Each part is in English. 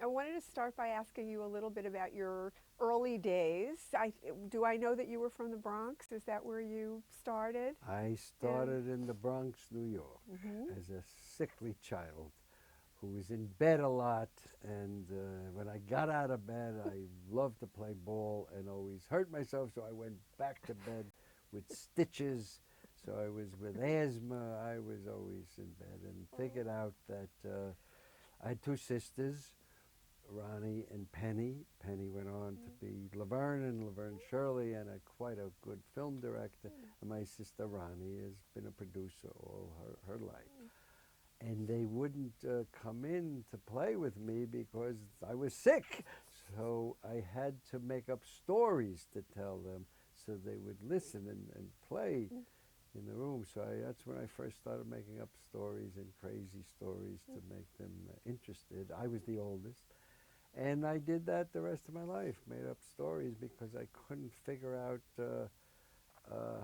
I wanted to start by asking you a little bit about your early days. Do I know that you were from the Bronx? Is that where you started? I And started in the Bronx, New York, hmm as a sickly child who was in bed a lot. And when I got out of bed, I loved to play ball and always hurt myself. So I went back to bed with stitches. So I was with asthma. I was always in bed and figured out that I had two sisters, Ronny and Penny. Penny went on to be Laverne and Laverne and Shirley and quite a good film director. And my sister Ronny has been a producer all her life. And they wouldn't come in to play with me because I was sick. So I had to make up stories to tell them so they would listen and play in the room. So that's when I first started making up stories and crazy stories to make them interested. I was the oldest. And I did that the rest of my life, made up stories because I couldn't figure out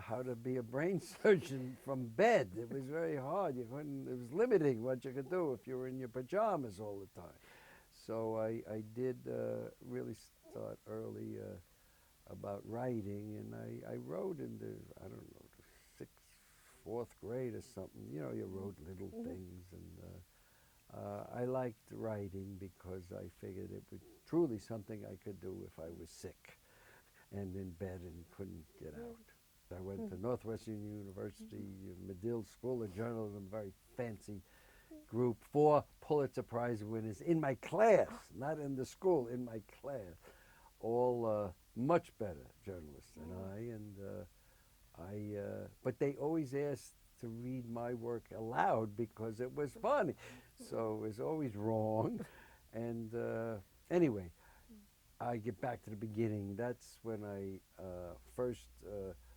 how to be a brain surgeon from bed. It was very hard. You couldn't, it was limiting what you could do if you were in your pajamas all the time. So I did really start early about writing, and I wrote in the, I don't know, the sixth, fourth grade or something. You know, you wrote little things, and I liked writing because I figured it was truly something I could do if I was sick and in bed and couldn't get out. I went to Northwestern University, Medill School of Journalism, very fancy group, 4 Pulitzer Prize winners in my class, not in the school, in my class. All much better journalists than I, and but they always asked to read my work aloud because it was funny. So it was always wrong. And anyway, I get back to the beginning. That's when I first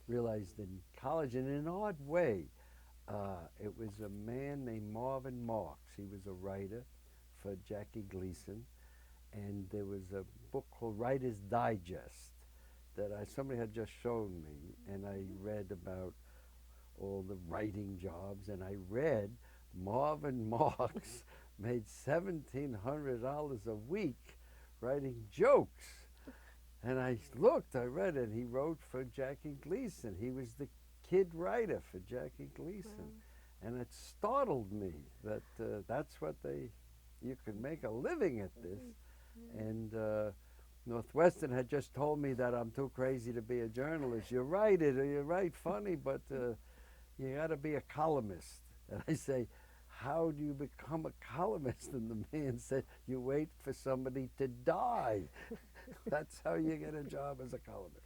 realized in college, in an odd way, it was a man named Marvin Marks. He was a writer for Jackie Gleason, and there was a book called Writer's Digest that somebody had just shown me, and I read about all the writing jobs, and I read Marvin Marks made $1,700 a week writing jokes. And I looked, I read it. He wrote for Jackie Gleason. He was the kid writer for Jackie Gleason. And it startled me that that's what you could make a living at this. And Northwestern had just told me that I'm too crazy to be a journalist. You write it, or you write funny, but you got to be a columnist. And I say, how do you become a columnist? And the man said, you wait for somebody to die. That's how you get a job as a columnist.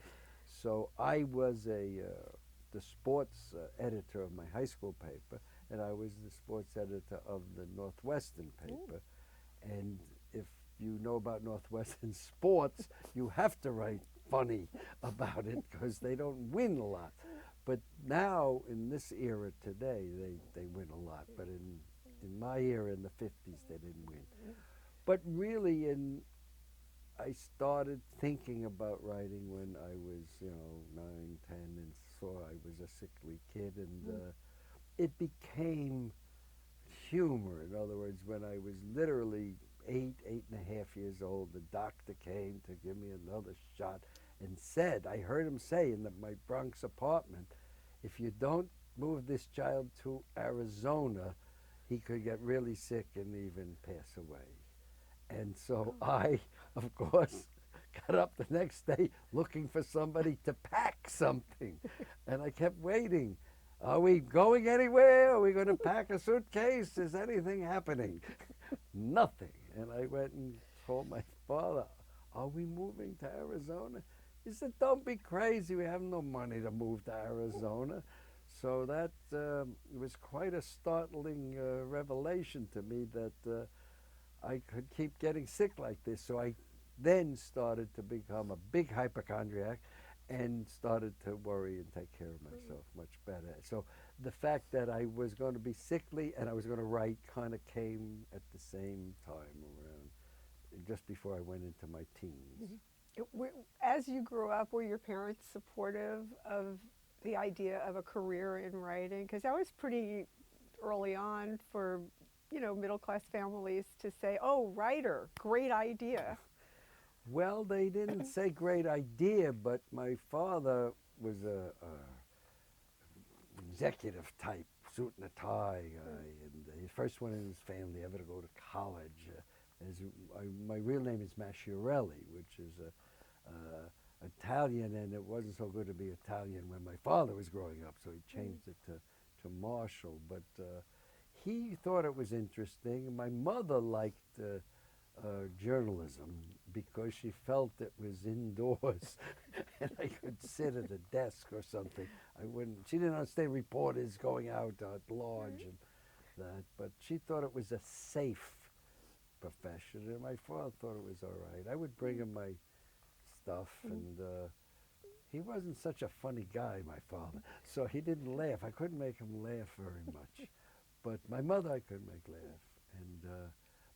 So I was the sports editor of my high school paper, and I was the sports editor of the Northwestern paper. And if you know about Northwestern sports, you have to write funny about it because they don't win a lot. But now, in this era today, they win a lot. But in my era, in the 50s, they didn't win. But really, I started thinking about writing when I was, 9, 10, and saw I was a sickly kid. And it became humor. In other words, when I was literally 8.5 years old, the doctor came to give me another shot and said, I heard him say in my Bronx apartment, if you don't move this child to Arizona, he could get really sick and even pass away. And so I, of course, got up the next day looking for somebody to pack something. And I kept waiting. Are we going anywhere? Are we going to pack a suitcase? Is anything happening? Nothing. And I went and told my father, are we moving to Arizona? He said, don't be crazy. We have no money to move to Arizona. So that was quite a startling revelation to me that I could keep getting sick like this. So I then started to become a big hypochondriac and started to worry and take care of myself much better. So the fact that I was going to be sickly and I was going to write kind of came at the same time, around just before I went into my teens. As you grew up, were your parents supportive of the idea of a career in writing? Because that was pretty early on for middle-class families to say, "Oh, writer, great idea." Well, they didn't say great idea, but my father was a executive type, suit and a tie guy, and the first one in his family ever to go to college. My real name is Masciarelli, which is Italian, and it wasn't so good to be Italian when my father was growing up, so he changed it to Marshall. But he thought it was interesting. My mother liked journalism because she felt it was indoors and I could sit at a desk or something. She didn't understand reporters going out at large and that, but she thought it was a safe profession, and my father thought it was all right. I would bring him my stuff, and he wasn't such a funny guy, my father, so he didn't laugh. I couldn't make him laugh very much, but my mother I could make laugh, and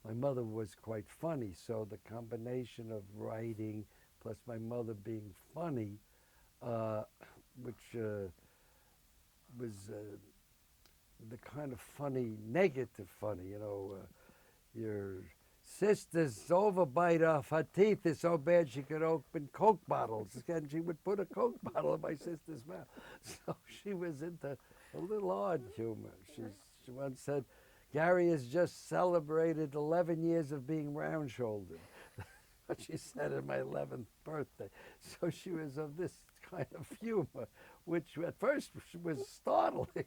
my mother was quite funny, so the combination of writing plus my mother being funny, which was the kind of funny, negative funny, your sister's overbite off her teeth is so bad she could open Coke bottles, and she would put a Coke bottle in my sister's mouth. So she was into a little odd humor. She once said, "Garry has just celebrated 11 years of being round-shouldered." What she said at my 11th birthday. So she was of this kind of humor, which at first was startling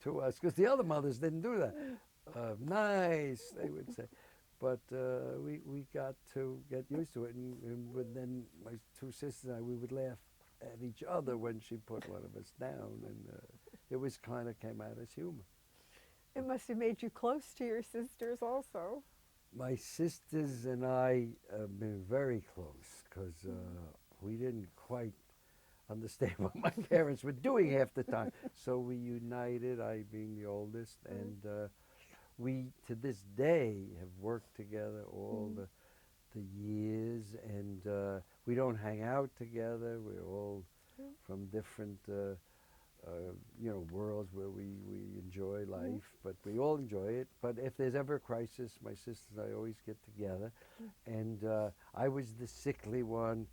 to us, because the other mothers didn't do that. Nice, they would say. But we got to get used to it, and then my two sisters and I, we would laugh at each other when she put one of us down, and it was kind of came out as humor. It must have made you close to your sisters also. My sisters and I have been very close because we didn't quite understand what my parents were doing half the time. So we united, I being the oldest, and we, to this day, have worked together all the years, and we don't hang out together. We're all from different worlds where we enjoy life, but we all enjoy it. But if there's ever a crisis, my sisters and I always get together. And I was the sickly one.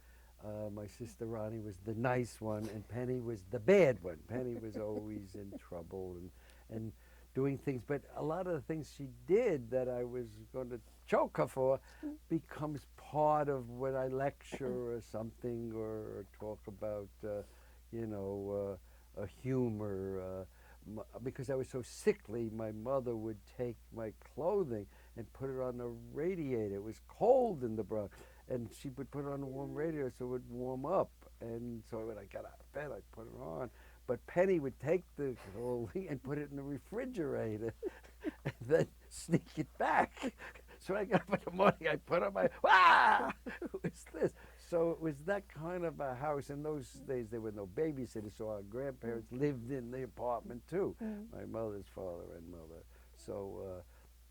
My sister Ronnie was the nice one, and Penny was the bad one. Penny was always in trouble and doing things. But a lot of the things she did that I was going to choke her for becomes part of when I lecture or something, or talk about, a humor. Because I was so sickly, my mother would take my clothing and put it on the radiator. It was cold in the Bronx, and she would put it on the warm radiator so it would warm up. And so when I got out of bed, I'd put it on. But Penny would take the clothing and put it in the refrigerator and then sneak it back. So I got up in the morning, I put on my, who is this? So it was that kind of a house. In those days, there were no babysitters, so our grandparents lived in the apartment too, my mother's father and mother. So,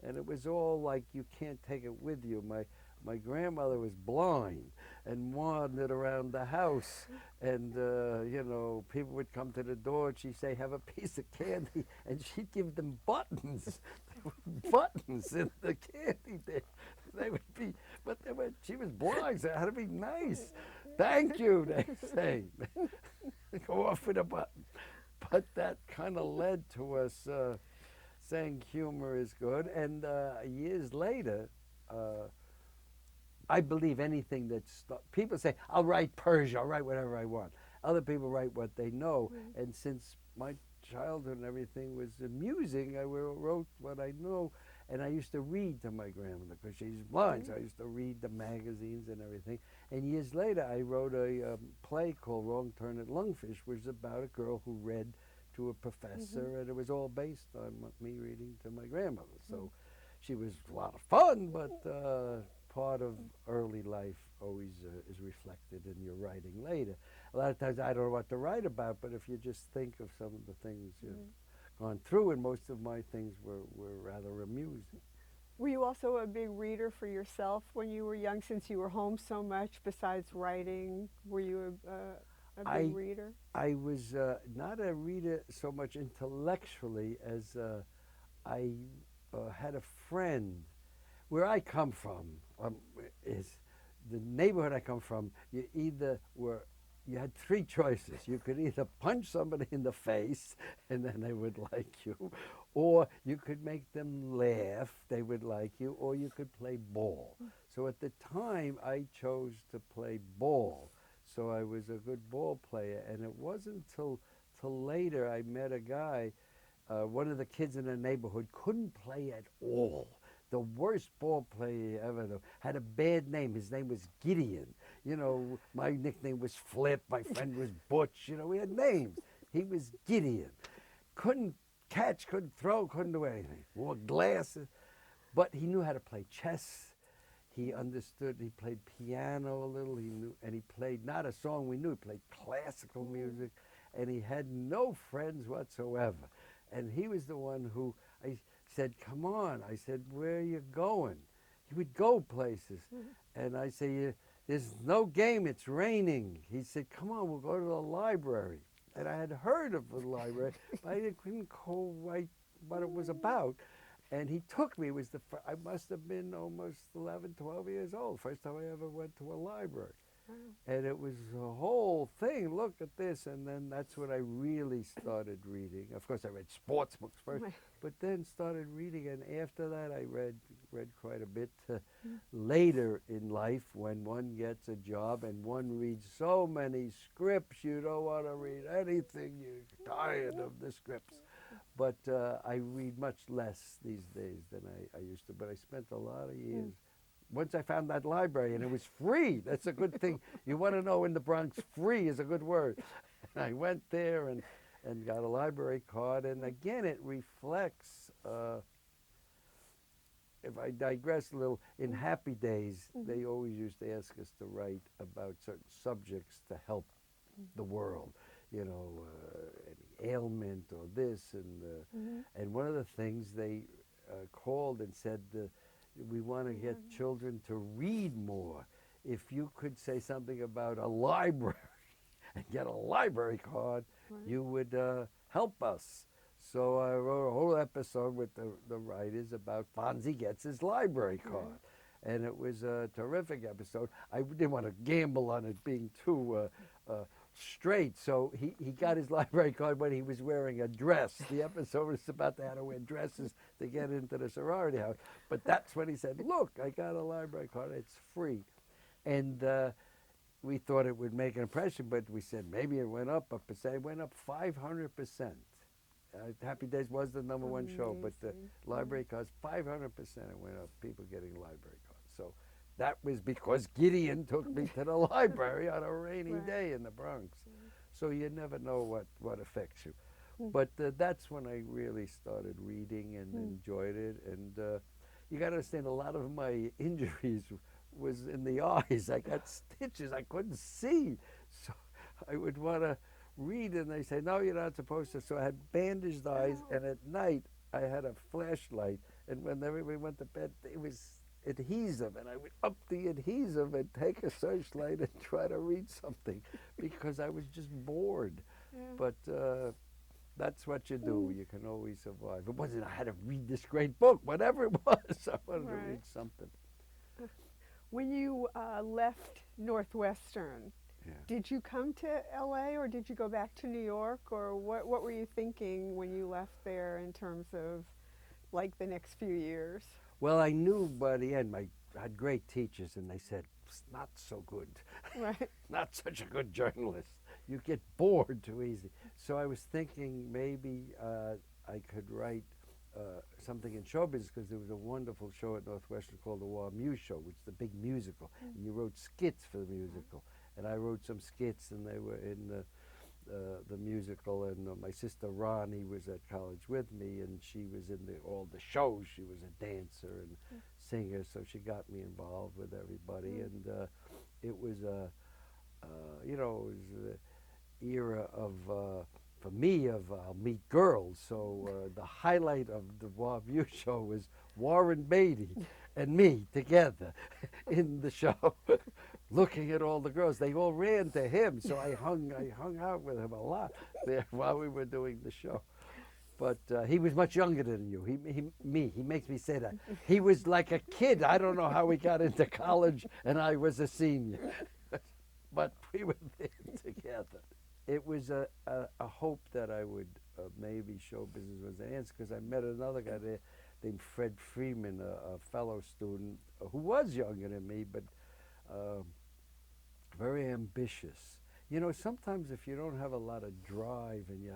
and it was all like, you can't take it with you. My grandmother was blind and wandered around the house, and people would come to the door and she'd say, "Have a piece of candy," and she'd give them buttons. There were buttons in the candy there. They would be, but she was blind, so it had to be nice. "Thank you," they say. Go off with a button. But that kind of led to us saying humor is good, and years later, I believe anything that's, people say, "I'll write Persia, I'll write whatever I want." Other people write what they know, and since my childhood and everything was amusing, I wrote what I know, and I used to read to my grandmother because she's blind, so I used to read the magazines and everything. And years later, I wrote a play called Wrong Turn at Lungfish, which is about a girl who read to a professor, and it was all based on me reading to my grandmother. So she was a lot of fun, but part of early life always is reflected in your writing later. A lot of times I don't know what to write about, but if you just think of some of the things you've gone through, and most of my things were rather amusing. Were you also a big reader for yourself when you were young, since you were home so much besides writing? Were you a big reader? I was not a reader so much intellectually as I had a friend. Where I come from is the neighborhood I come from. You had three choices. You could either punch somebody in the face and then they would like you, or you could make them laugh, they would like you, or you could play ball. So at the time, I chose to play ball. So I was a good ball player, and it wasn't till later I met a guy, one of the kids in the neighborhood couldn't play at all. The worst ball player you ever knew. Had a bad name. His name was Gideon. You know, my nickname was Flip. My friend was Butch. You know, we had names. He was Gideon. Couldn't catch, couldn't throw, couldn't do anything. Wore glasses. But he knew how to play chess. He understood. He played piano a little. He knew, and he played not a song we knew. He played classical music, and he had no friends whatsoever. And he was the one who I said, "Come on." I said, "Where are you going?" He would go places, and I say, "There's no game. It's raining." He said, "Come on, we'll go to the library." And I had heard of the library, but I couldn't quite what it was about. And he took me. It was I must have been almost 11, 12 years old. First time I ever went to a library. And it was a whole thing. Look at this. And then that's when I really started reading. Of course, I read sports books first, but then started reading. And after that, I read quite a bit. Later in life, when one gets a job and one reads so many scripts, you don't want to read anything. You're tired of the scripts. But I read much less these days than I used to. But I spent a lot of years. Once I found that library, and it was free. That's a good thing. You want to know in the Bronx, free is a good word. And I went there and got a library card. And again, it reflects, if I digress a little, in Happy Days, they always used to ask us to write about certain subjects to help the world. You know, any ailment or this. And one of the things they called and said, we want to get children to read more. If you could say something about a library and get a library card, you would help us. So I wrote a whole episode with the writers about Fonzie gets his library card. And it was a terrific episode. I didn't want to gamble on it being too straight, so he got his library card when he was wearing a dress. The episode was about how to wear dresses to get into the sorority house. But that's when he said, "Look, I got a library card. It's free." And we thought it would make an impression, but we said maybe it went up a percent. It went up 500%. Happy Days was the number one show, but the library cards, 500% it went up, people getting library cards. So that was because Gideon took me to the library on a rainy day in the Bronx. So you never know what affects you. But that's when I really started reading and enjoyed it. And you got to understand, a lot of my injuries was in the eyes. I got stitches. I couldn't see. So I would want to read, and they say, "No, you're not supposed to." So I had bandaged eyes, and at night I had a flashlight. And when everybody went to bed, it was adhesive, and I would up the adhesive and take a searchlight and try to read something because I was just bored. But that's what you do. You can always survive. It wasn't I had to read this great book, whatever it was. I wanted to read something. When you left Northwestern, did you come to LA or did you go back to New York, or what were you thinking when you left there in terms of like the next few years? Well, I knew by the end, I had great teachers, and they said, "It's not so good." Not such a good journalist. You get bored too easy. So I was thinking maybe I could write something in show business, because there was a wonderful show at Northwestern called the War Muse Show, which is the big musical. And you wrote skits for the musical. And I wrote some skits, and they were in the musical. And my sister Ronny was at college with me, and she was in all the shows. She was a dancer and singer, so she got me involved with everybody. And it was it was the era of for me, I'll meet girls. So the highlight of the War Muse Show was Warren Beatty and me together in the show, looking at all the girls. They all ran to him, so I hung out with him a lot there while we were doing the show. But he was much younger than you. He makes me say that. He was like a kid. I don't know how he got into college, and I was a senior. But we were there together. It was a hope that I would maybe show business was an answer, because I met another guy there named Fred Freeman, a fellow student who was younger than me, but very ambitious. You know, sometimes if you don't have a lot of drive and you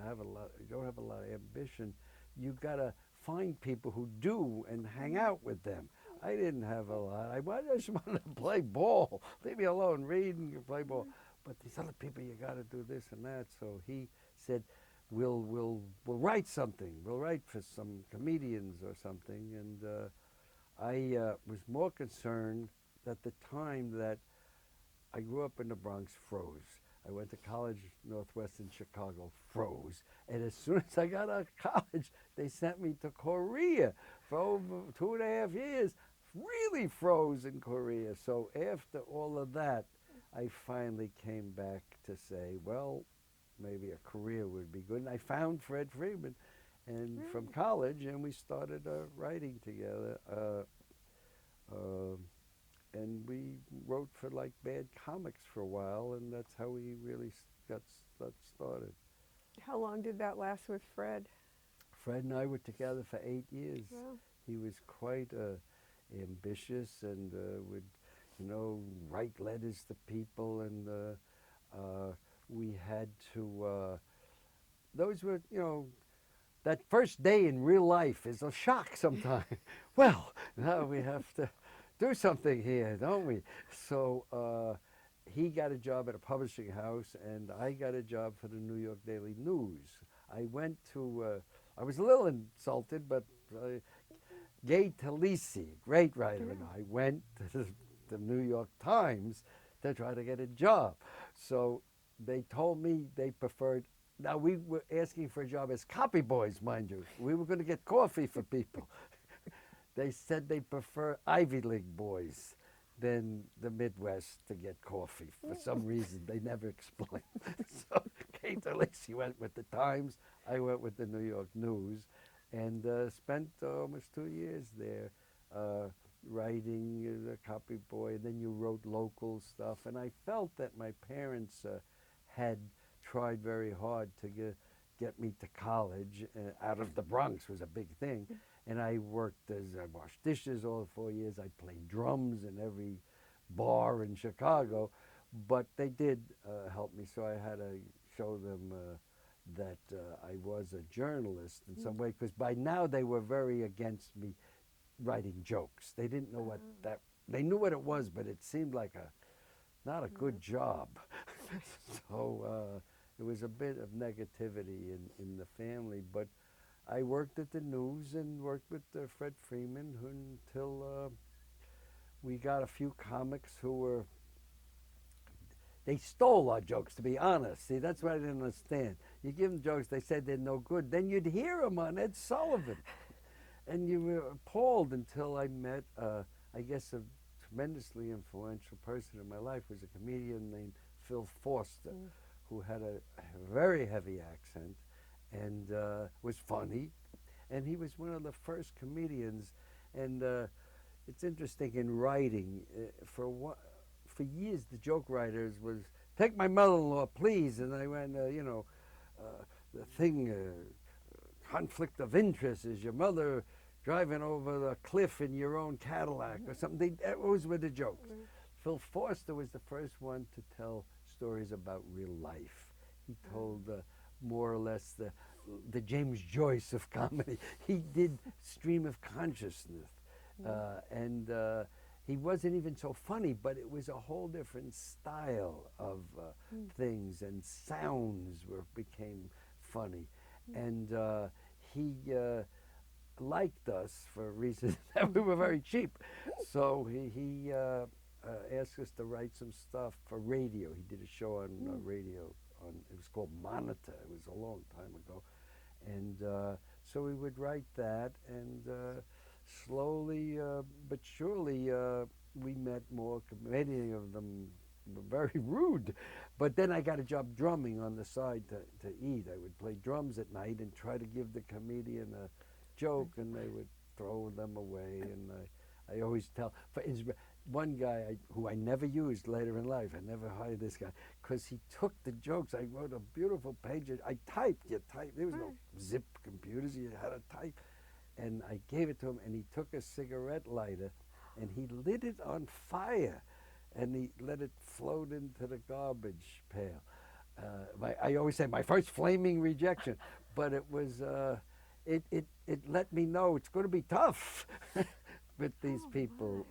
don't have a lot of ambition, you gotta find people who do and hang out with them. I didn't have a lot. I just wanted to play ball. Leave me alone, read and play ball. But these other people, you gotta do this and that. So he said, we'll write something. We'll write for some comedians or something. And I was more concerned at the time that I grew up in the Bronx, froze. I went to college, Northwestern Chicago, froze. And as soon as I got out of college, they sent me to Korea for over 2.5 years. Really froze in Korea. So after all of that, I finally came back to say, well, maybe a career would be good. And I found Fred Freeman and from college, and we started writing together. And we wrote for like Bad Comics for a while, and that's how we really got started. How long did that last with Fred? Fred and I were together for 8 years. Wow. He was quite ambitious and would, you know, write letters to people, and we had to, those were, you know, that first day in real life is a shock sometimes. Well, now we have to do something here, don't we? So he got a job at a publishing house, and I got a job for the New York Daily News. I went to, I was a little insulted, but Gay Talese, great writer, and I went to the New York Times to try to get a job. So they told me they preferred, now we were asking for a job as copy boys, mind you. We were going to get coffee for people. They said they prefer Ivy League boys than the Midwest to get coffee for some reason. They never explained. So Kate Talese went with the Times. I went with the New York News, and spent almost 2 years there writing as a copy boy. And then you wrote local stuff. And I felt that my parents had tried very hard to get me to college. Out of the Bronx was a big thing. And I worked as I washed dishes all 4 years. I played drums in every bar in Chicago, but they did help me. So I had to show them that I was a journalist in some way, because by now they were very against me writing jokes. They didn't know what that. They knew what it was, but it seemed like not a good job. So it was a bit of negativity in the family, but I worked at the News and worked with Fred Freeman until we got a few comics who were, they stole our jokes, to be honest. See, that's what I didn't understand. You give them jokes, they said they're no good. Then you'd hear them on Ed Sullivan. And you were appalled until I met, I guess, a tremendously influential person in my life was a comedian named Phil Foster, who had a very heavy accent and was funny, and he was one of the first comedians. And it's interesting in writing. For years, the joke writers was, take my mother-in-law, please, and I went, you know, the thing, conflict of interest is your mother driving over the cliff in your own Cadillac or something. Those were the jokes. Phil Foster was the first one to tell stories about real life. He told more or less the James Joyce of comedy. He did stream of consciousness, and he wasn't even so funny, but it was a whole different style of things, and sounds became funny, and he liked us for a reason that we were very cheap, so he asked us to write some stuff for radio. He did a show on radio. It was called Monitor. It was a long time ago. And so we would write that, and slowly but surely we met more. Many of them very rude. But then I got a job drumming on the side to eat. I would play drums at night and try to give the comedian a joke, and they would throw them away. And I always tell, one guy who I never used later in life, I never hired this guy, because he took the jokes. I wrote a beautiful page. I typed, there was no zip computers, you had to type. And I gave it to him, and he took a cigarette lighter, and he lit it on fire, and he let it float into the garbage pail. I always say my first flaming rejection, but it was, it let me know it's going to be tough with these people.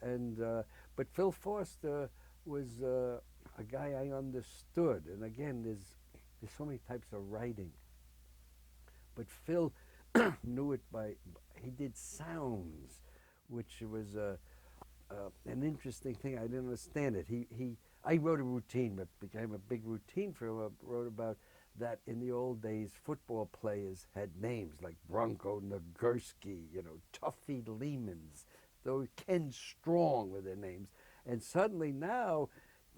But Phil Foster was a guy I understood, and again, there's so many types of writing. But Phil knew it he did sounds, which was an interesting thing. I didn't understand it. I wrote a routine, but became a big routine for him. I wrote about that in the old days, football players had names like Bronco Nagurski, Tuffy Lehmans, those Ken Strong were their names. And suddenly now,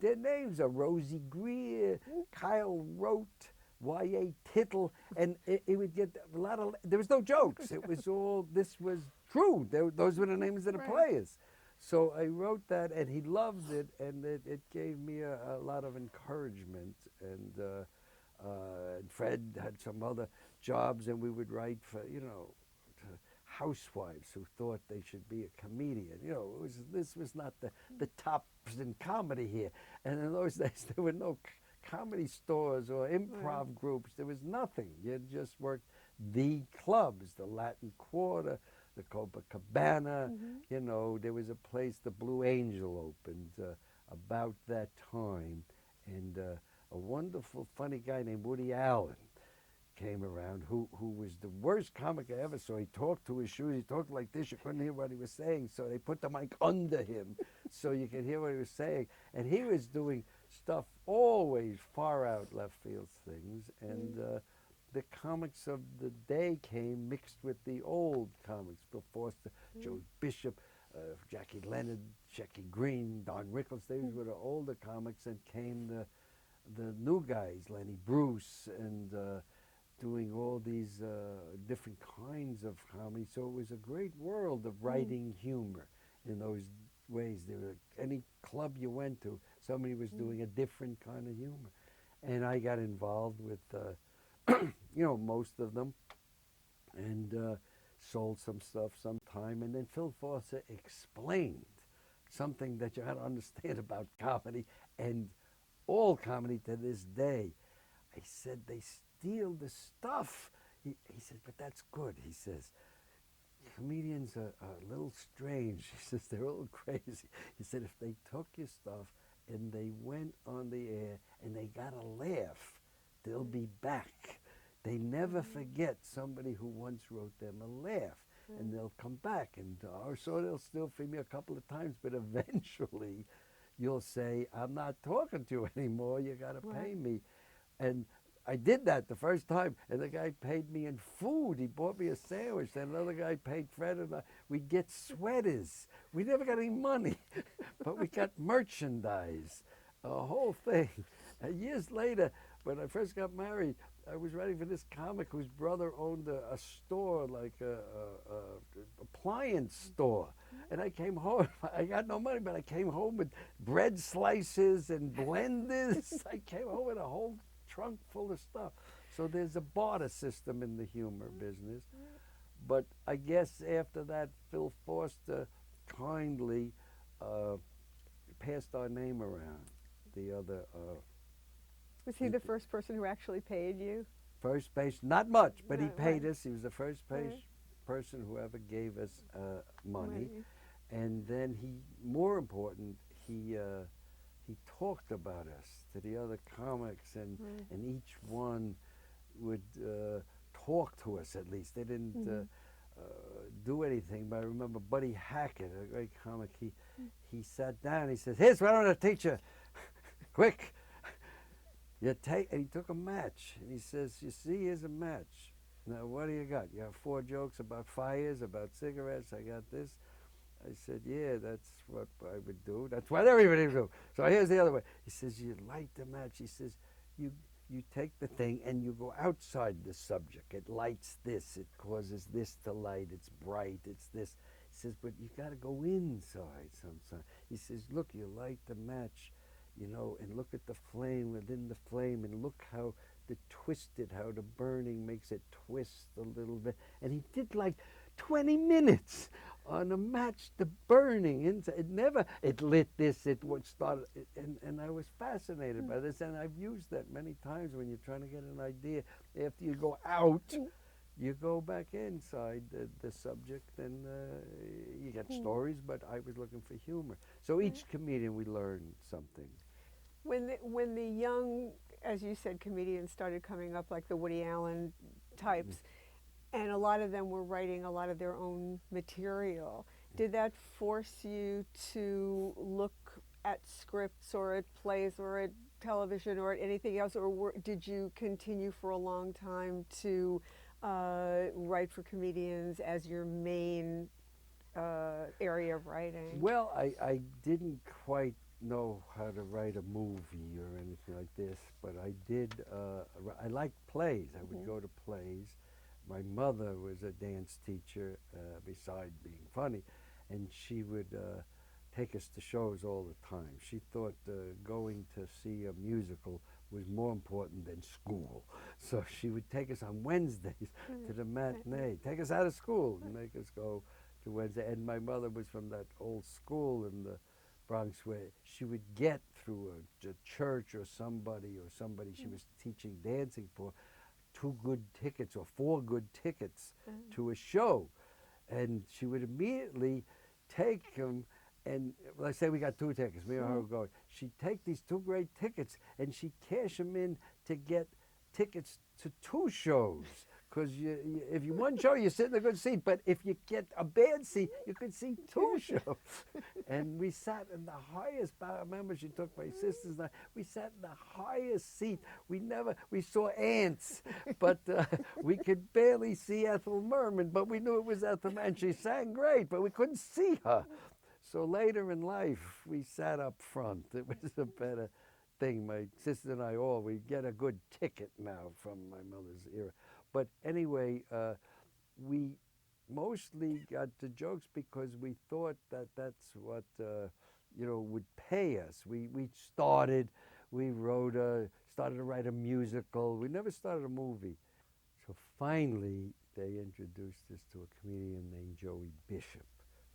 their names are Rosie Greer, Kyle Rote, Y.A. Tittle, and it would get a lot of, there was no jokes. It was all, this was true. Those were the names of the players. So I wrote that, and he loved it, and it gave me a lot of encouragement. And Fred had some other jobs, and we would write for, housewives who thought they should be a comedian. This was not the tops in comedy here. And in those days, there were no comedy stores or improv groups. There was nothing. You just worked the clubs, the Latin Quarter, the Copacabana. There was a place, the Blue Angel opened about that time. And a wonderful, funny guy named Woody Allen came around, who was the worst comic I ever saw. He talked to his shoes. He talked like this. You couldn't hear what he was saying, so they put the mic under him so you could hear what he was saying. And he was doing stuff always far out left field things. And the comics of the day came mixed with the old comics. Bill Foster, Joe Bishop, Jackie Leonard, Shecky Green, Don Rickles. These were the older comics, and came the new guys, Lenny Bruce, and doing all these different kinds of comedy. So it was a great world of writing humor in those ways. There were, any club you went to, somebody was doing a different kind of humor. And I got involved with, most of them, and sold some stuff sometime. And then Phil Foster explained something that you had to understand about comedy, and all comedy to this day. I said, they steal the stuff. He said, but that's good. He says, comedians are a little strange. He says, they're a little crazy. He said, if they took your stuff and they went on the air and they got a laugh, they'll be back. They never forget somebody who once wrote them a laugh, and they'll come back. And so they'll still feed me a couple of times, but eventually you'll say, I'm not talking to you anymore, you got to pay me. And I did that the first time, and the guy paid me in food. He bought me a sandwich. Then another guy paid Fred and I. We'd get sweaters. We never got any money, but we got merchandise, a whole thing. And years later, when I first got married, I was writing for this comic whose brother owned a store, like a appliance store. And I came home, I got no money, but I came home with bread slices and blenders. I came home with a whole trunk full of stuff. So there's a barter system in the humor business. But I guess after that, Phil Foster kindly passed our name around. The other... Was he the first person who actually paid you? First base, not much, but he paid us. He was the first person who ever gave us money. And then more important, he talked about us to the other comics, and each one would talk to us at least. They didn't do anything, but I remember Buddy Hackett, a great comic, he sat down, he says, here's what I'm going to teach you, quick. And he took a match, and he says, you see, here's a match. Now, what do you got? You have 4 jokes about fires, about cigarettes, I got this. I said, yeah, that's what I would do. That's what everybody would do. So here's the other way. He says, you light the match. He says, you you take the thing and you go outside the subject. It lights this. It causes this to light. It's bright. It's this. He says, but you got to go inside sometimes. He says, look, you light the match, and look at the flame within the flame, and look how how the burning makes it twist a little bit. And he did like 20 minutes on a match, the burning inside. It lit this, it would start, and I was fascinated by this, and I've used that many times when you're trying to get an idea. After you go out, you go back inside the subject, and you get stories, but I was looking for humor. So each comedian, we learned something. When the young, as you said, comedians started coming up, like the Woody Allen types, and a lot of them were writing a lot of their own material, did that force you to look at scripts or at plays or at television or at anything else, or did you continue for a long time to write for comedians as your main area of writing? Well, I didn't quite know how to write a movie or anything like this, but I did. I liked plays. I would go to plays. My mother was a dance teacher, besides being funny, and she would take us to shows all the time. She thought going to see a musical was more important than school. So she would take us on Wednesdays to the matinee, take us out of school and make us go to Wednesday. And my mother was from that old school in the Bronx where she would get through a church or somebody she was teaching dancing for 2 good tickets or 4 good tickets to a show. And she would immediately take them, and let's say we got 2 tickets, me or her would go. She'd take these 2 great tickets and she'd cash them in to get tickets to 2 shows. Because if you one show, you sit in a good seat. But if you get a bad seat, you can see 2 shows. And we sat in the highest. I remember she took my sisters and I. We sat in the highest seat. We saw ants, but we could barely see Ethel Merman. But we knew it was Ethel Merman. She sang great, but we couldn't see her. So later in life, we sat up front. It was a better thing. My sister and I we get a good ticket now from my mother's era. But anyway, we mostly got the jokes because we thought that that's what would pay us. We started to write a musical. We never started a movie. So finally, they introduced us to a comedian named Joey Bishop,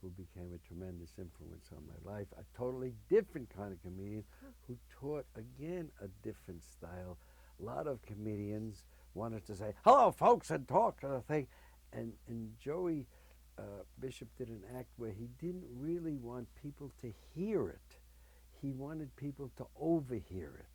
who became a tremendous influence on my life. A totally different kind of comedian who taught, again, a different style. A lot of comedians wanted to say, hello, folks, and talk to the thing. And Joey Bishop did an act where he didn't really want people to hear it. He wanted people to overhear it.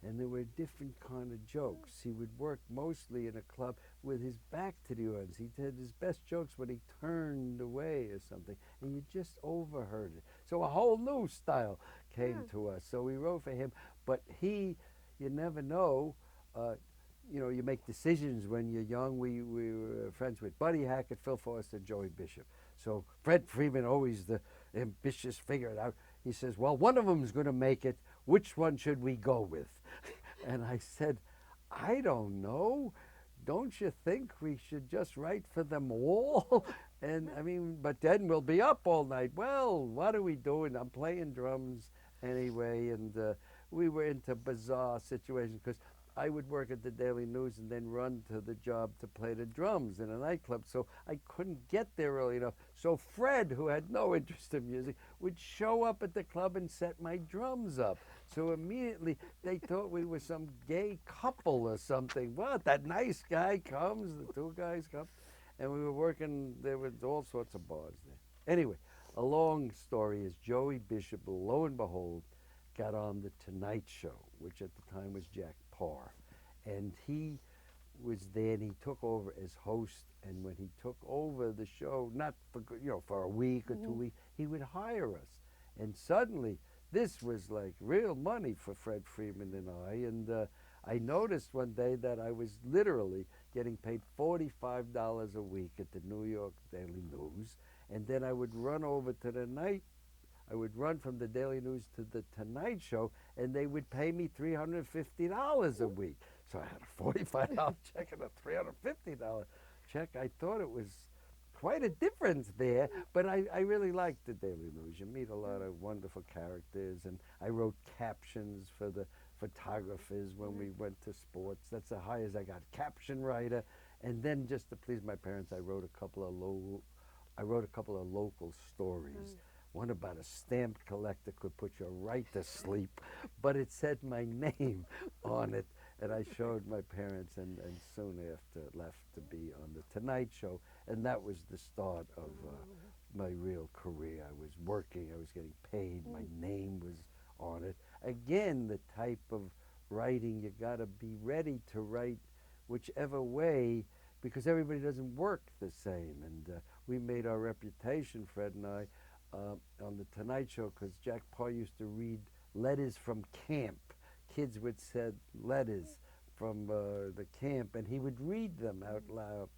And there were different kind of jokes. He would work mostly in a club with his back to the audience. He did his best jokes when he turned away or something, and you just overheard it. So a whole new style came to us. So we wrote for him, but you never know. You make decisions when you're young. We were friends with Buddy Hackett, Phil Forster, Joey Bishop. So Fred Freeman, always the ambitious, figure it out. He says, well, one of them is going to make it. Which one should we go with? And I said, I don't know. Don't you think we should just write for them all? And but then we'll be up all night. Well, what are we doing? I'm playing drums anyway. And we were into bizarre situations because I would work at the Daily News and then run to the job to play the drums in a nightclub. So I couldn't get there early enough. So Fred, who had no interest in music, would show up at the club and set my drums up. So immediately they thought we were some gay couple or something. What? That nice guy comes, the 2 guys come. And we were working, there was all sorts of bars there. Anyway, a long story is Joey Bishop, lo and behold, got on the Tonight Show, which at the time was Jack Paar, and he was there and he took over as host. And when he took over the show, not for a week or 2 weeks, he would hire us. And suddenly this was like real money for Fred Freeman and I. And I noticed one day that I was literally getting paid $45 a week at the New York Daily News, and then I would run over to the night. I would run from the Daily News to the Tonight Show, and they would pay me $350 a week. So I had a $45 check and a $350 check. I thought it was quite a difference there, but I really liked the Daily News. You meet a lot of wonderful characters, and I wrote captions for the photographers when we went to sports. That's the highest I got, caption writer. And then just to please my parents, I wrote a couple of local stories. One about a stamp collector could put you right to sleep, but it said my name on it, and I showed my parents, and soon after left to be on the Tonight Show, and that was the start of my real career. I was working, I was getting paid, my name was on it. Again, the type of writing, you gotta be ready to write whichever way, because everybody doesn't work the same, and we made our reputation, Fred and I, on the Tonight Show, because Jack Paar used to read letters from camp. Kids would send letters from the camp, and he would read them out loud.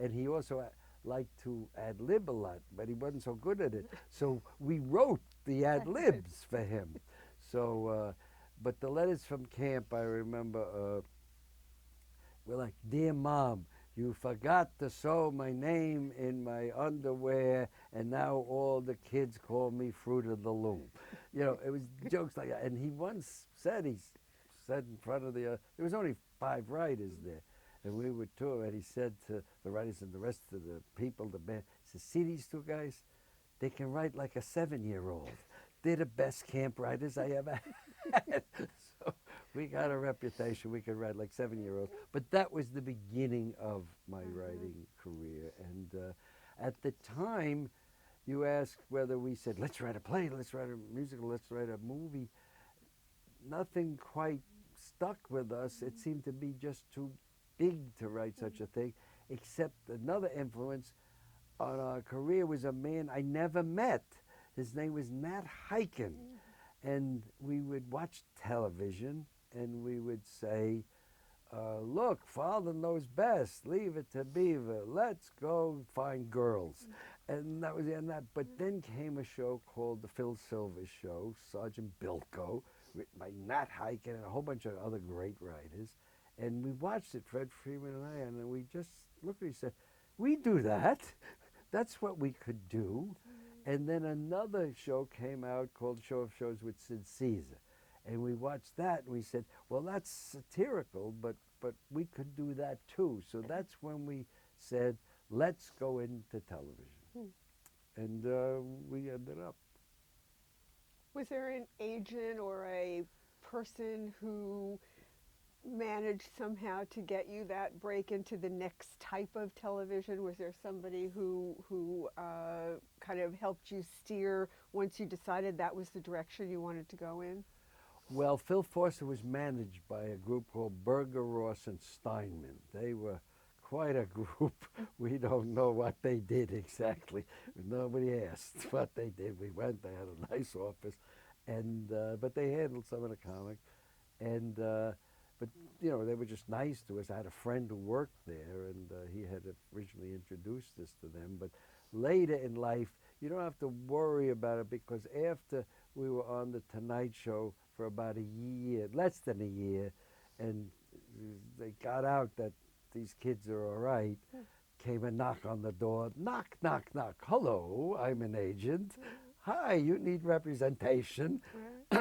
And he also liked to ad-lib a lot, but he wasn't so good at it. So we wrote the ad-libs for him. So, but the letters from camp, I remember, were like, "Dear Mom, you forgot to sew my name in my underwear, and now all the kids call me Fruit of the Loom." You know, it was jokes like that. And he once said, in front of there was only 5 writers there, and we were 2, and he said to the writers and the rest of the people, the band, he said, "See these 2 guys? They can write like a 7-year-old. They're the best camp writers I ever had." So we got a reputation. We could write like 7-year-olds. But that was the beginning of my writing career. And at the time, you asked whether we said, let's write a play, let's write a musical, let's write a movie. Nothing quite stuck with us. It seemed to be just too big to write such a thing, except another influence on our career was a man I never met. His name was Nat Hiken. And we would watch television, and we would say, look, Father knows best, leave it to Beaver, let's go find girls. And that was the end of that. But then came a show called The Phil Silvers Show, Sergeant Bilko, written by Nat Hiken and a whole bunch of other great writers. And we watched it, Fred Freeman and I, and we just looked at it and said, we do that. That's what we could do. And then another show came out called Show of Shows with Sid Caesar. And we watched that, and we said, well, that's satirical, but we could do that too. So that's when we said, let's go into television. And we ended up. Was there an agent or a person who managed somehow to get you that break into the next type of television? Was there somebody who kind of helped you steer once you decided that was the direction you wanted to go in? Well, Phil Foster was managed by a group called Berger, Ross, and Steinman. They were quite a group. We don't know what they did exactly. Nobody asked what they did. We went, they had a nice office, and but they handled some of the comics. And but you know, they were just nice to us. I had a friend who worked there, and he had originally introduced us to them. But later in life, you don't have to worry about it, because after we were on the Tonight Show for about a year, less than a year, and they got out that these kids are all right, came a knock on the door. Knock, knock, knock. Hello, I'm an agent. Hi, you need representation.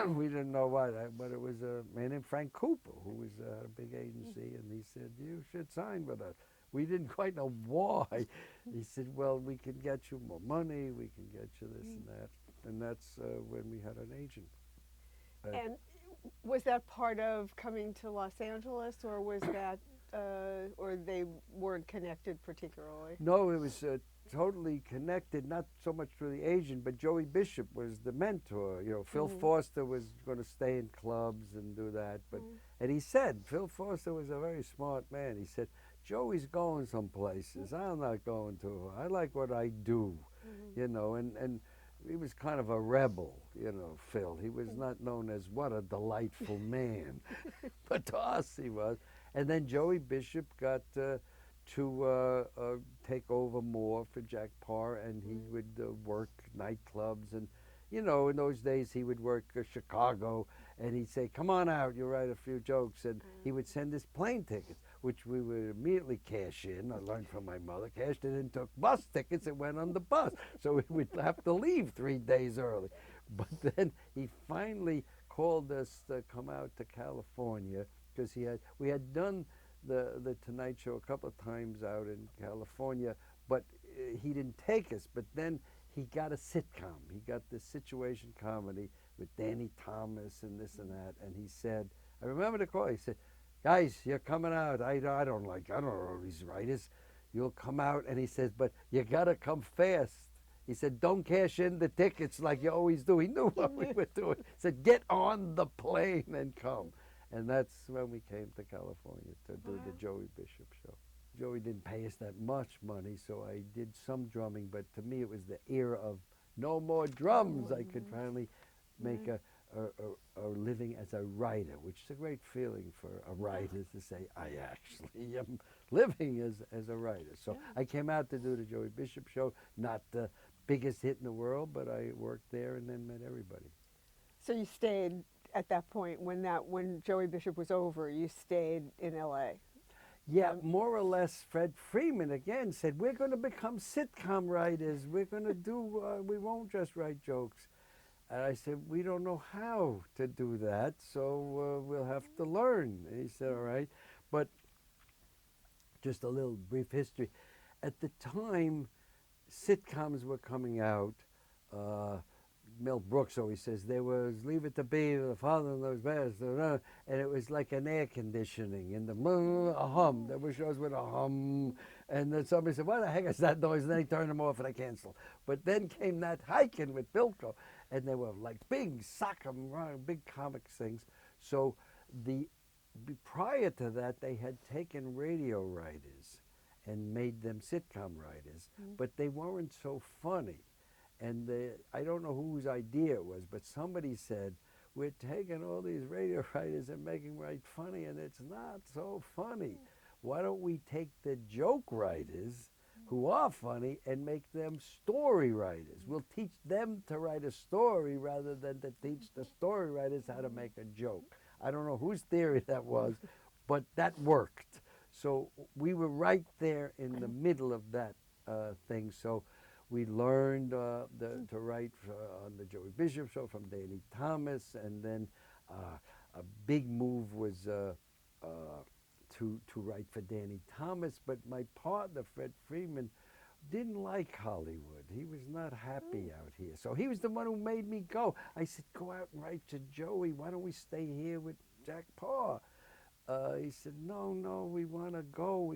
We didn't know why, but it was a man named Frank Cooper, who was a big agency, and he said, you should sign with us. We didn't quite know why. He said, well, we can get you more money, we can get you this and that. And that's when we had an agent. And was that part of coming to Los Angeles, or was that, or they weren't connected particularly? No, it was totally connected, not so much through the agent, but Joey Bishop was the mentor. You know, Phil Foster was going to stay in clubs and do that. But and he said, Phil Foster was a very smart man. He said, Joey's going some places. I'm not going to. I like what I do, you know, and he was kind of a rebel, you know, Phil. He was not known as what a delightful man, but to us he was. And then Joey Bishop got to take over more for Jack Paar, and he would work nightclubs. And, you know, in those days he would work Chicago, and he'd say, come on out, you'll write a few jokes. And he would send us plane tickets, which we would immediately cash in. I learned from my mother, cashed it in, took bus tickets, and went on the bus. So we would have to leave 3 days early. But then he finally called us to come out to California, because we had done the Tonight Show a couple of times out in California, but he didn't take us. But then he got a sitcom. He got this situation comedy with Danny Thomas and this and that. And he said, I remember the call. He said, guys, you're coming out. I don't know these writers. You'll come out. And he says, but you got to come fast. He said, don't cash in the tickets like you always do. He knew what we were doing. He said, get on the plane and come. And that's when we came to California to do the Joey Bishop show. Joey didn't pay us that much money, so I did some drumming, but to me it was the era of no more drums. I could finally make a living as a writer, which is a great feeling for a writer to say, I actually am living as a writer. So I came out to do the Joey Bishop show, not the biggest hit in the world, but I worked there and then met everybody. So you stayed at that point when Joey Bishop was over, you stayed in LA? Yeah, more or less. Fred Freeman again said, we're going to become sitcom writers. We're going to do, we won't just write jokes. And I said, we don't know how to do that, so we'll have to learn. And he said, all right. But just a little brief history. At the time, sitcoms were coming out. Mel Brooks always says there was Leave It to Beaver, The Father Knows Best, and it was like an air conditioning and a hum. There were shows with a hum, and then somebody said, what the heck is that noise? And then they turned them off and I canceled. But then came that Hiking with Bilko, and they were like big soccer, big comics things. So prior to that, they had taken radio writers and made them sitcom writers, but they weren't so funny. And I don't know whose idea it was, but somebody said, we're taking all these radio writers and making right funny, and it's not so funny. Why don't we take the joke writers who are funny and make them story writers? We'll teach them to write a story rather than to teach the story writers how to make a joke. I don't know whose theory that was, but that worked. So we were right there in the middle of that thing. So we learned to write on the Joey Bishop show from Danny Thomas, and then a big move was to write for Danny Thomas. But my partner, Fred Freeman, didn't like Hollywood. He was not happy out here. So he was the one who made me go. I said, go out and write to Joey. Why don't we stay here with Jack Paar? He said, no, we want to go.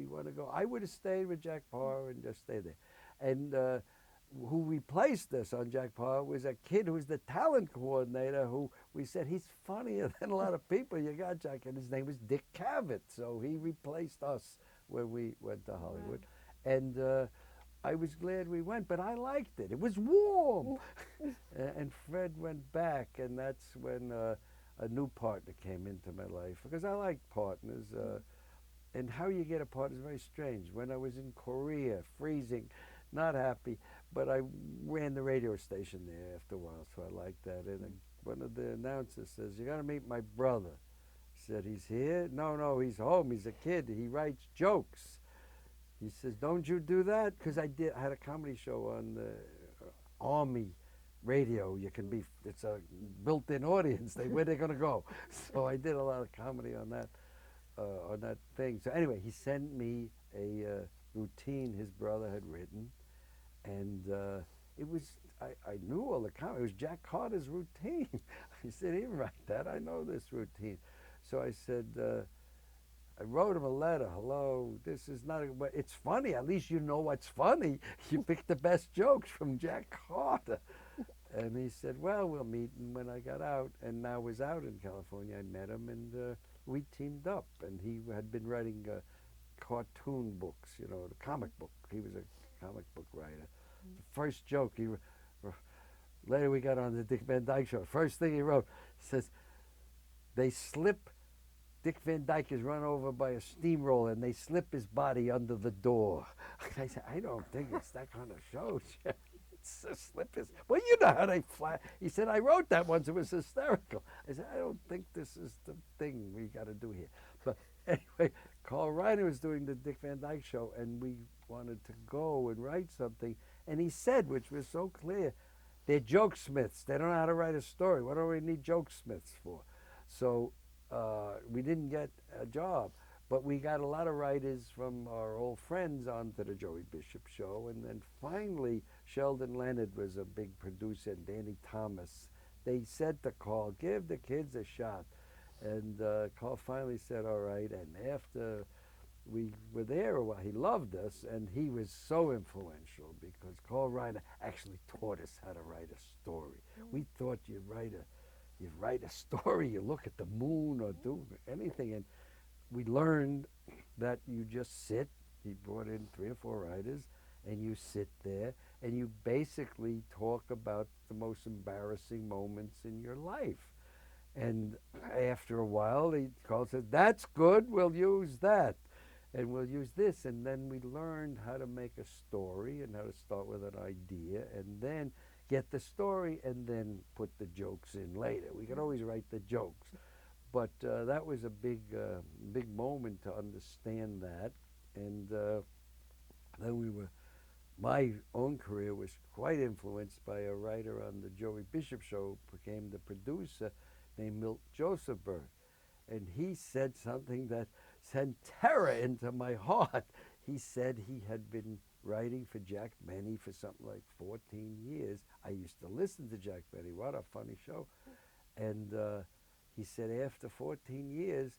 I would have stayed with Jack Paar and just stayed there. And who replaced us on Jack Paar was a kid who was the talent coordinator, who we said, he's funnier than a lot of people you got, Jack, and his name was Dick Cavett. So he replaced us when we went to Hollywood. Wow. And I was glad we went, but I liked it. It was warm. And Fred went back, and that's when a new partner came into my life, because I like partners. And how you get a partner is very strange. When I was in Korea, freezing, not happy, but I ran the radio station there after a while, so I liked that. And one of the announcers says, you got to meet my brother. I said, he's here? No, he's home. He's a kid. He writes jokes. He says, don't you do that? Because I had a comedy show on the Army radio. It's a built-in audience. Where they're going to go. So I did a lot of comedy on that thing. So anyway, he sent me a routine his brother had written, and it was, I knew all the comedy. It was Jack Carter's routine. He said, he didn't write that. I know this routine. So I said, I wrote him a letter. Hello, this is not, but it's funny. At least you know what's funny. You picked the best jokes from Jack Carter. And he said, well, we'll meet. And when I got out, and I was out in California, I met him, and we teamed up. And he had been writing cartoon books, the comic book. He was a comic book writer. The first joke later we got on the Dick Van Dyke Show. First thing he wrote says, they slip Dick Van Dyke is run over by a steamroller and they slip his body under the door. I said, I don't think it's that kind of show, Jerry. It's a slip his. Well, you know how they fly. He said, I wrote that once. It was hysterical. I said, I don't think this is the thing we got to do here. But anyway, Carl Reiner was doing the Dick Van Dyke Show, and we wanted to go and write something. And he said, which was so clear, they're joke smiths. They don't know how to write a story. What do we need joke smiths for? So we didn't get a job, but we got a lot of writers from our old friends onto the Joey Bishop Show, and then finally Sheldon Leonard was a big producer, and Danny Thomas. They said to Carl, give the kids a shot, and Carl finally said, all right, and after we were there a while, he loved us, and he was so influential because Carl Reiner actually taught us how to write a story. We thought you write a story, you look at the moon or do anything, and we learned that you just sit. He brought in 3 or 4 writers, and you sit there, and you basically talk about the most embarrassing moments in your life. And after a while, Carl said, that's good, we'll use that. And we'll use this. And then we learned how to make a story and how to start with an idea and then get the story and then put the jokes in later. We could always write the jokes. But that was a big moment to understand that. And then my own career was quite influenced by a writer on the Joey Bishop Show, became the producer, named Milt Josephberg. And he said something that sent terror into my heart. He said he had been writing for Jack Benny for something like 14 years. I used to listen to Jack Benny. What a funny show. And he said after 14 years,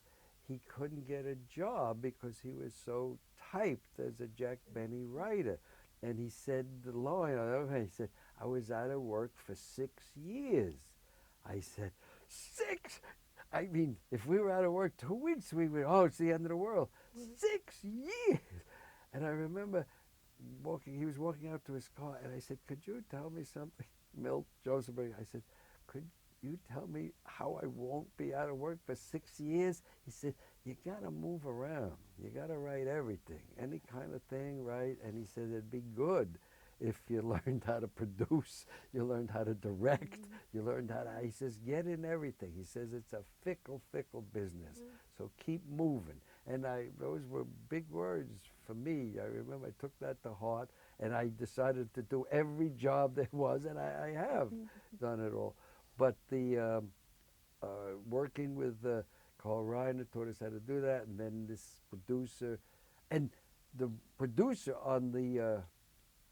he couldn't get a job because he was so typed as a Jack Benny writer. And he said the line, he said, I was out of work for 6 years. I said, 6? I mean, if we were out of work 2 weeks, we would, it's the end of the world. 6 years. And I remember he was walking out to his car, and I said, could you tell me something? Milt Josephberg, I said, could you tell me how I won't be out of work for 6 years? He said, you got to move around. You got to write everything, any kind of thing, right? And he said, it'd be good if you learned how to produce, you learned how to direct, you learned how to, he says, get in everything. He says, it's a fickle, fickle business. So keep moving. And those were big words for me. I remember I took that to heart, and I decided to do every job there was, and I have done it all. But the working with Carl Reiner taught us how to do that, and then this producer, and the producer on the,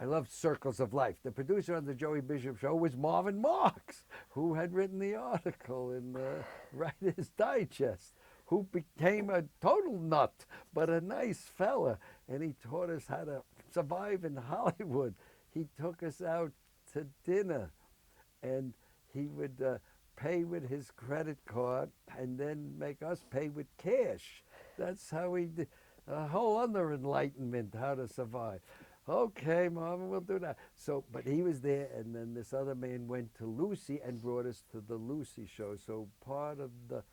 I loved Circles of Life. The producer on the Joey Bishop Show was Marvin Marks, who had written the article in Writer's Digest, who became a total nut, but a nice fella, and he taught us how to survive in Hollywood. He took us out to dinner, and he would pay with his credit card and then make us pay with cash. That's how he did a whole other enlightenment, how to survive. Okay, Marvin, we'll do that. So, but he was there, and then this other man went to Lucy and brought us to the Lucy Show. So part of the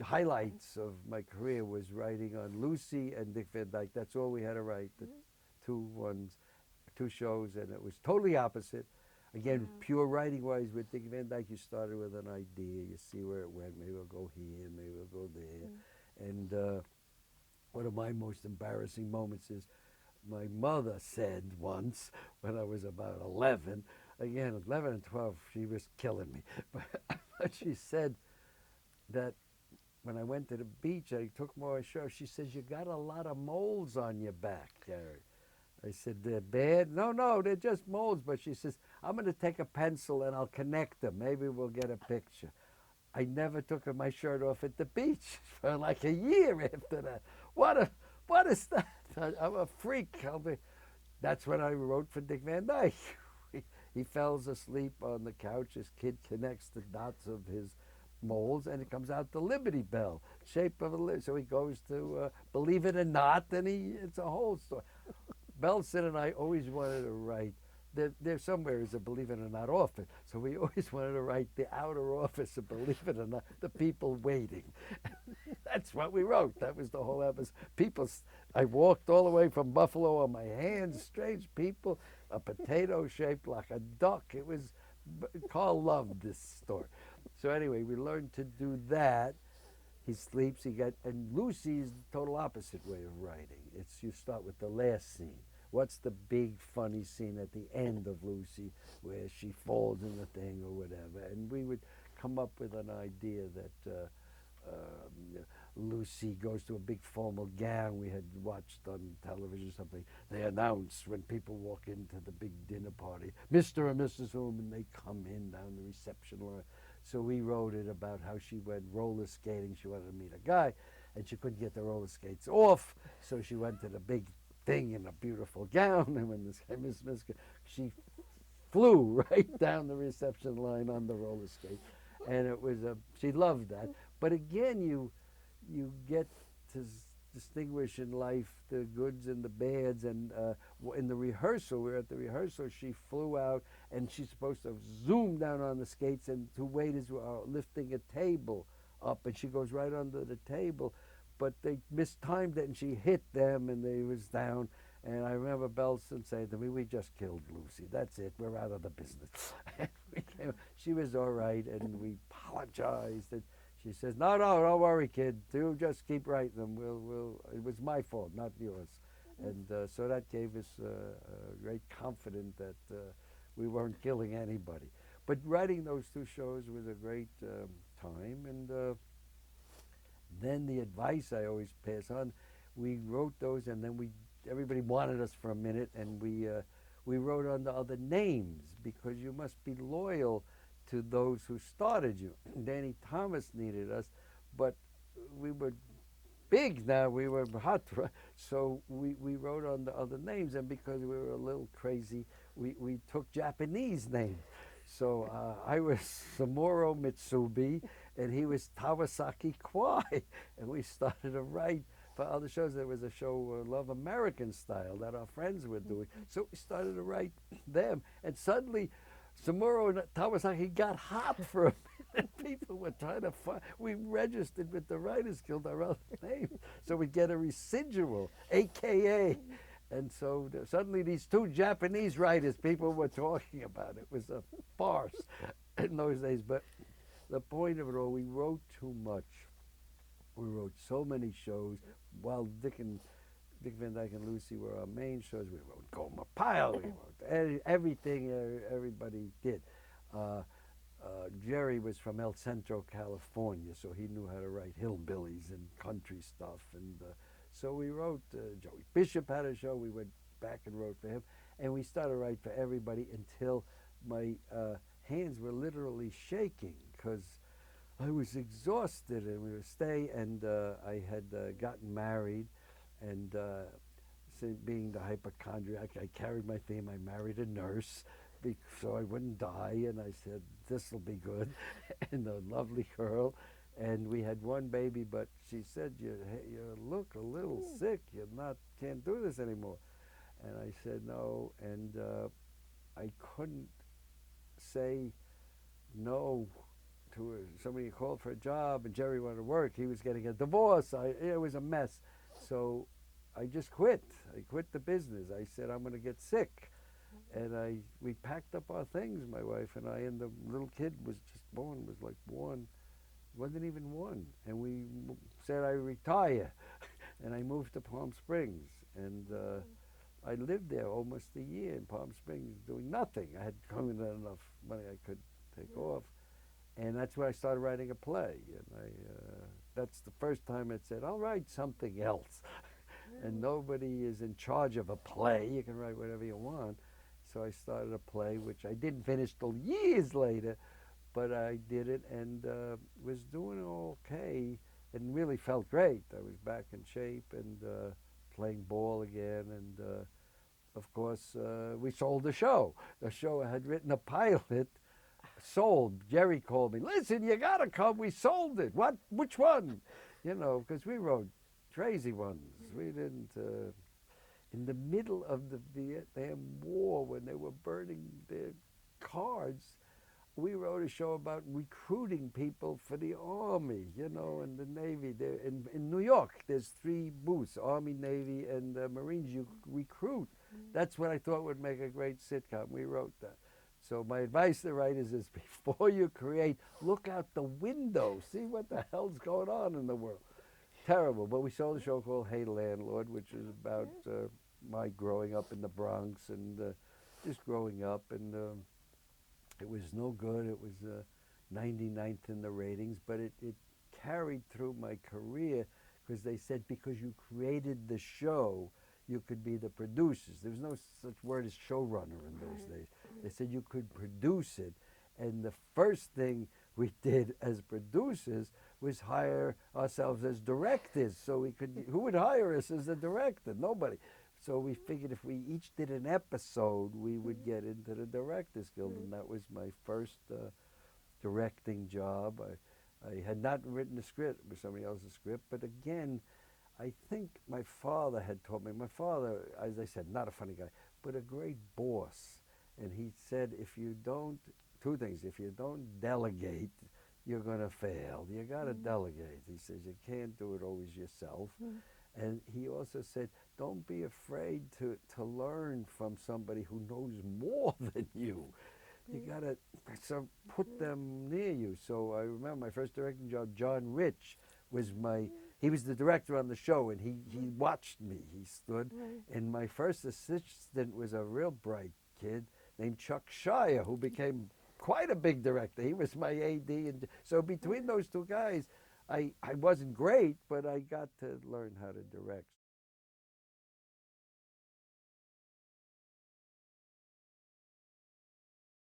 highlights of my career was writing on Lucy and Dick Van Dyke. That's all we had to write, the 2 shows, and it was totally opposite. Again, pure writing-wise, with Dick Van Dyke, you started with an idea, you see where it went, maybe we'll go here, maybe we'll go there. And one of my most embarrassing moments is my mother said once, when I was about 11, again, 11 and 12, she was killing me, but she said that when I went to the beach, I took my shirt, she says, you got a lot of moles on your back, Gary. I said, they're bad? No, they're just moles. But she says, I'm going to take a pencil and I'll connect them. Maybe we'll get a picture. I never took my shirt off at the beach for like a year after that. What is that? I'm a freak. That's when I wrote for Dick Van Dyke. He falls asleep on the couch. His kid connects the dots of his moles, and it comes out the Liberty Bell, shape of a Liberty. So he goes to Believe It or Not, and it's a whole story. Belson and I always wanted to write there somewhere is a Believe It or Not office. So we always wanted to write the outer office of Believe It or Not, the people waiting. That's what we wrote. That was the whole episode. I walked all the way from Buffalo on my hands, strange people, a potato shaped like a duck. Carl loved this story. So anyway, we learned to do that. He sleeps, and Lucy's the total opposite way of writing. You start with the last scene. What's the big funny scene at the end of Lucy where she falls in the thing or whatever? And we would come up with an idea that Lucy goes to a big formal gown we had watched on television or something. They announce when people walk into the big dinner party, Mr. and Mrs. Whom, and they come in down the reception line. So we wrote it about how she went roller skating. She wanted to meet a guy, and she couldn't get the roller skates off, so she went to the big thing in a beautiful gown, and when this guy, Miss, she flew right down the reception line on the roller skate, and she loved that. But again, you get to distinguish in life the goods and the bads, and in the rehearsal, we were at the rehearsal, she flew out, and she's supposed to zoom down on the skates, and two waiters were lifting a table up, and she goes right under the table, but they mistimed it, and she hit them, and they was down. And I remember Belson saying to me, "We just killed Lucy. That's it. We're out of the business." She was all right, and we apologized. And she says, "No, don't worry, kid. You just keep writing them. It was my fault, not yours." And so that gave us great confidence that we weren't killing anybody. But writing those two shows was a great time, and then the advice I always pass on, we wrote those, and then everybody wanted us for a minute, and we wrote under other names, because you must be loyal to those who started you. Danny Thomas needed us, but we were big now, we were hot, so we wrote under other names, and because we were a little crazy, we took Japanese names. So I was Samuro Mitsubi, and he was Kawasaki Kwai, and we started to write for other shows. There was a show, Love American Style, that our friends were doing. So we started to write them, and suddenly Samuro Kawasaki got hot for a minute. People were trying to find. We registered with the Writers Guild our other names, so we'd get a residual, AKA. And so suddenly these two Japanese writers, people were talking about. It was a farce in those days. But the point of it all, we wrote too much. We wrote so many shows. While Dick Van Dyke and Lucy were our main shows, we wrote Gomer Pyle. We wrote everything everybody did. Jerry was from El Centro, California, so he knew how to write hillbillies and country stuff. And so we wrote, Joey Bishop had a show, we went back and wrote for him, and we started to write for everybody until my hands were literally shaking, because I was exhausted, and we were staying, and I had gotten married, and being the hypochondriac, I carried my theme. I married a nurse so I wouldn't die, and I said, "This'll be good," and a lovely girl. And we had one baby, but she said, you look a little sick. Can't do this anymore. And I said no, and I couldn't say no to somebody who called for a job, and Jerry wanted to work. He was getting a divorce. It was a mess. So I just quit. I quit the business. I said, I'm going to get sick. And we packed up our things, my wife and I, and the little kid was just born, was like one. Wasn't even one. And we said I retire. And I moved to Palm Springs. And I lived there almost a year in Palm Springs doing nothing. I had come in enough money I could take off. And that's where I started writing a play. And that's the first time it said, I'll write something else. And nobody is in charge of a play. You can write whatever you want. So I started a play, which I didn't finish till years later. But I did it and was doing okay and really felt great. I was back in shape and playing ball again. And of course, we sold the show. The show I had written a pilot, sold. Jerry called me, listen, you got to come. We sold it. What? Which one? You know, because we wrote crazy ones. We didn't. in the middle of the Vietnam War when they were burning their cards. We wrote a show about recruiting people for the Army, you know, and the Navy. There in New York, there's 3 booths, Army, Navy, and Marines. You recruit. That's what I thought would make a great sitcom. We wrote that. So my advice to writers is before you create, look out the window, see what the hell's going on in the world. Terrible. But we saw the show called Hey Landlord, which is about my growing up in the Bronx and just growing up. And it was no good. It was 99th in the ratings, but it carried through my career because they said because you created the show, you could be the producers. There was no such word as showrunner in those days. They said you could produce it. And the first thing we did as producers was hire ourselves as directors. So we could, who would hire us as a director? Nobody. So we figured if we each did an episode, we would get into the Directors Guild. And that was my first directing job. I had not written a script, it was somebody else's script. But again, I think my father had told me, my father, as I said, not a funny guy, but a great boss. And he said, if you don't, 2 things, if you don't delegate, you're going to fail. You got to delegate. He says, you can't do it always yourself. And he also said, don't be afraid to learn from somebody who knows more than you. You got to put them near you. So I remember my first directing job, John Rich was he was the director on the show, and he watched me. He stood. And my first assistant was a real bright kid named Chuck Shire, who became quite a big director. He was my AD. And so between those 2 guys, I wasn't great, but I got to learn how to direct.